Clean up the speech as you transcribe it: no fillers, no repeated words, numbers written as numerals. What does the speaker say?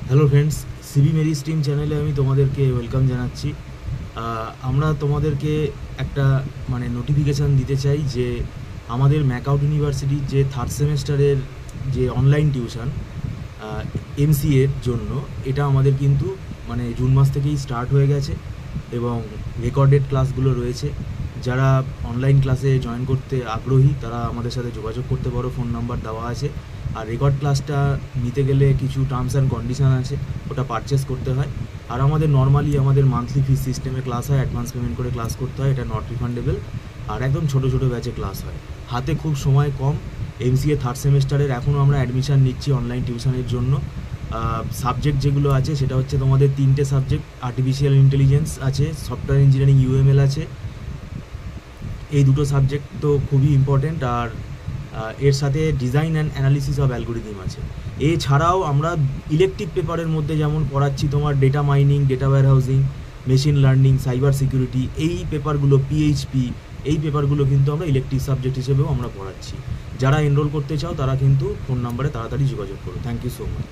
Hello friends, সিবি মেরি stream চ্যানেলে আমি তোমাদেরকে ওয়েলকাম জানাচ্ছি। আমরা তোমাদেরকে একটা নোটিফিকেশান দিতে চাই যে আমাদের ম্যাকআউট ইউনিভার্সিটির যে থার্ড সেমেস্টারের যে অনলাইন টিউশন এমসিএর জন্য, এটা আমাদের কিন্তু জুন মাস থেকেই স্টার্ট হয়ে গেছে এবং রেকর্ডেড ক্লাসগুলো রয়েছে। যারা অনলাইন ক্লাসে জয়েন করতে আগ্রহী তারা আমাদের সাথে যোগাযোগ করতে পারো, ফোন নাম্বার দেওয়া আছে। আর রেকর্ড ক্লাসটা নিতে গেলে কিছু টার্মস অ্যান্ড কন্ডিশান আছে, ওটা পারচেস করতে হয়। আর আমাদের নর্মালি মান্থলি ফিস সিস্টেমে ক্লাস হয়, অ্যাডভান্স পেমেন্ট করে ক্লাস করতে হয়, এটা নট রিফান্ডেবল। আর একদম ছোটো ছোটো ব্যাচে ক্লাস হয়, হাতে খুব সময় কম। এমসিএ থার্ড সেমেস্টারের এখনও আমরা অ্যাডমিশান নিচ্ছি অনলাইন টিউশনের জন্য। সাবজেক্ট যেগুলো আছে সেটা হচ্ছে তোমাদের 3টে সাবজেক্ট, আর্টিফিশিয়াল ইন্টেলিজেন্স আছে, সফটওয়্যার ইঞ্জিনিয়ারিং ইউএমএল আছে। এই দুটো সাবজেক্ট তো খুবই ইম্পর্টেন্ট। আর এর সাথে design and analysis of algorithm আছে। এছাড়াও আমরা ইলেকটিভ পেপারের মধ্যে যেমন পড়াচ্ছি তোমার data mining, data warehousing, machine learning, cyber security, এই পেপারগুলো, পিএইচপি, এই পেপারগুলো কিন্তু আমরা ইলেকটিভ সাবজেক্ট হিসেবেও আমরা পড়াচ্ছি। যারা এনরোল করতে চাও তারা কিন্তু ফোন নাম্বারে তাড়াতাড়ি যোগাযোগ করো। Thank you so much.